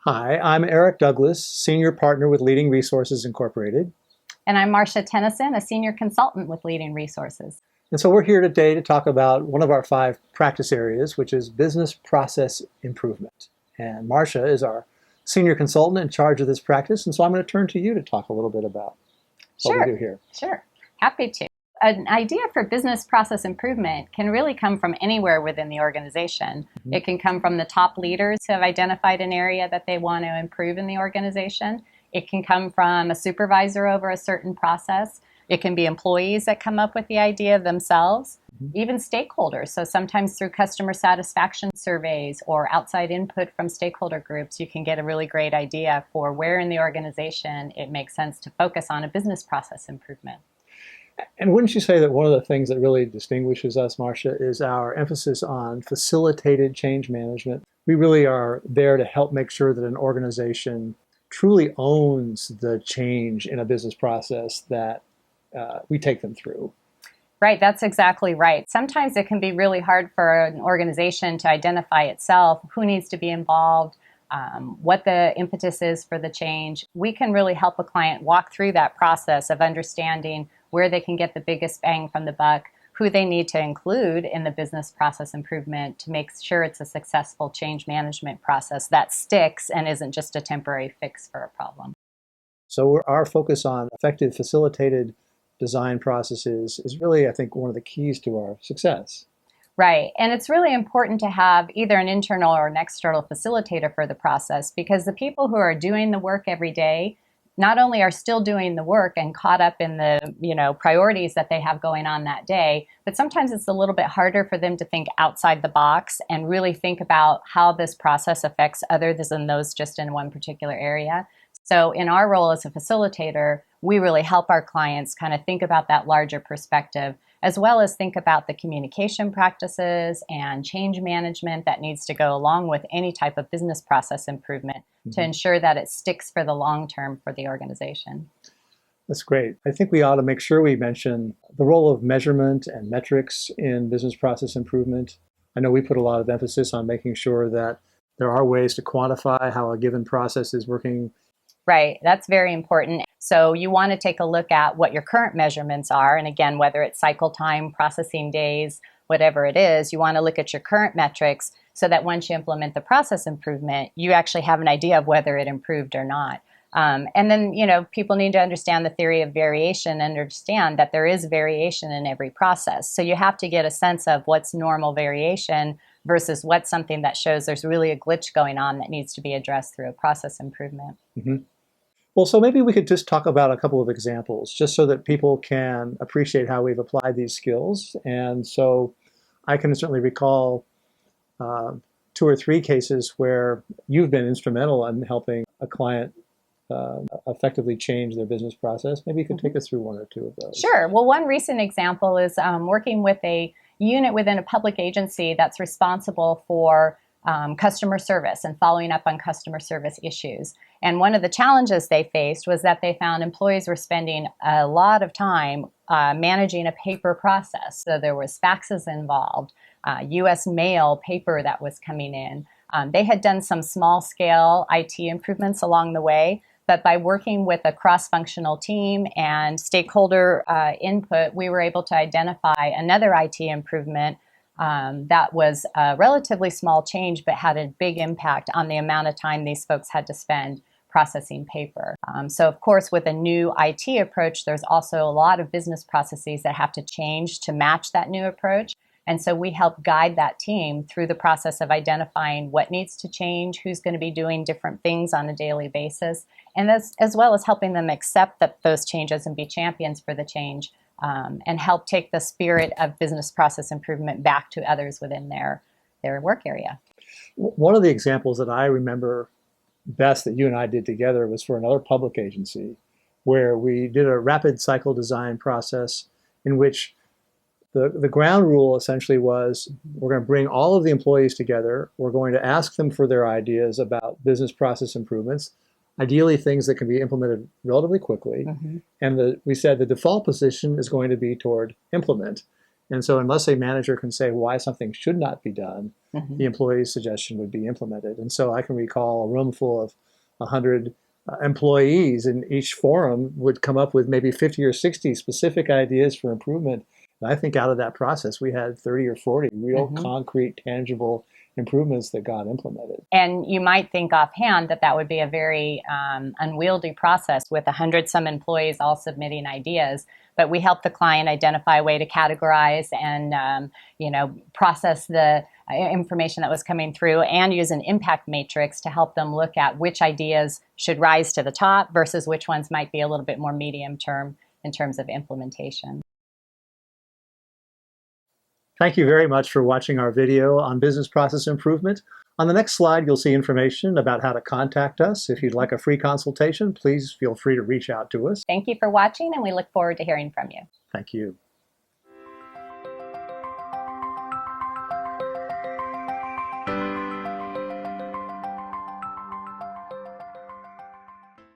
Hi, I'm Eric Douglas, Senior Partner with Leading Resources Incorporated. And I'm Marcia Tennyson, a senior consultant with Leading Resources. And so we're here today to talk about one of our 5 practice areas, which is business process improvement. And Marcia is our senior consultant in charge of this practice. And so I'm going to turn to you to talk a little bit about what we do here. Sure. Happy to. An idea for business process improvement can really come from anywhere within the organization. Mm-hmm. It can come from the top leaders who have identified an area that they want to improve in the organization. It can come from a supervisor over a certain process. It can be employees that come up with the idea themselves, even stakeholders. So sometimes through customer satisfaction surveys or outside input from stakeholder groups, you can get a really great idea for where in the organization it makes sense to focus on a business process improvement. And wouldn't you say that one of the things that really distinguishes us, Marcia, is our emphasis on facilitated change management? We really are there to help make sure that an organization truly owns the change in a business process that we take them through. Right, that's exactly right. Sometimes it can be really hard for an organization to identify itself who needs to be involved, what the impetus is for the change. We can really help a client walk through that process of understanding where they can get the biggest bang from the buck, who they need to include in the business process improvement to make sure it's a successful change management process that sticks and isn't just a temporary fix for a problem. So our focus on effective facilitated design processes is really, I think, one of the keys to our success. Right. And it's really important to have either an internal or an external facilitator for the process, because the people who are doing the work every day not only are still doing the work and caught up in the priorities that they have going on that day, but sometimes it's a little bit harder for them to think outside the box and really think about how this process affects others than those just in one particular area. So in our role as a facilitator, we really help our clients kind of think about that larger perspective, as well as think about the communication practices and change management that needs to go along with any type of business process improvement to ensure that it sticks for the long term for the organization. That's great. I think we ought to make sure we mention the role of measurement and metrics in business process improvement. I know we put a lot of emphasis on making sure that there are ways to quantify how a given process is working. Right, that's very important. So you want to take a look at what your current measurements are. And again, whether it's cycle time, processing days, whatever it is, you want to look at your current metrics so that once you implement the process improvement, you actually have an idea of whether it improved or not. And then, people need to understand the theory of variation and understand that there is variation in every process. So you have to get a sense of what's normal variation versus what's something that shows there's really a glitch going on that needs to be addressed through a process improvement. Mm-hmm. Well, so maybe we could just talk about a couple of examples, just so that people can appreciate how we've applied these skills. And so I can certainly recall 2 or 3 cases where you've been instrumental in helping a client effectively change their business process. Maybe you could take us through 1 or 2 of those. Sure. Well, one recent example is working with a unit within a public agency that's responsible for customer service and following up on customer service issues. And one of the challenges they faced was that they found employees were spending a lot of time managing a paper process. So there was faxes involved, U.S. mail paper that was coming in. They had done some small-scale IT improvements along the way, but by working with a cross-functional team and stakeholder input, we were able to identify another IT improvement that was a relatively small change, but had a big impact on the amount of time these folks had to spend processing paper. So of course, with a new IT approach, there's also a lot of business processes that have to change to match that new approach. And so we help guide that team through the process of identifying what needs to change, who's going to be doing different things on a daily basis, and as well as helping them accept that those changes and be champions for the change, and help take the spirit of business process improvement back to others within their work area. One of the examples that I remember best that you and I did together was for another public agency, where we did a rapid cycle design process in which the ground rule essentially was, we're going to bring all of the employees together, we're going to ask them for their ideas about business process improvements, ideally things that can be implemented relatively quickly. Mm-hmm. And we said the default position is going to be toward implement. And so unless a manager can say why something should not be done, the employee's suggestion would be implemented. And so I can recall a room full of 100 employees, and each forum would come up with maybe 50 or 60 specific ideas for improvement. And I think out of that process, we had 30 or 40 real concrete, tangible improvements that got implemented. And you might think offhand that that would be a very unwieldy process with 100-some employees all submitting ideas. But we help the client identify a way to categorize and process the information that was coming through, and use an impact matrix to help them look at which ideas should rise to the top versus which ones might be a little bit more medium term in terms of implementation. Thank you very much for watching our video on business process improvement. On the next slide, you'll see information about how to contact us. If you'd like a free consultation, please feel free to reach out to us. Thank you for watching, and we look forward to hearing from you. Thank you.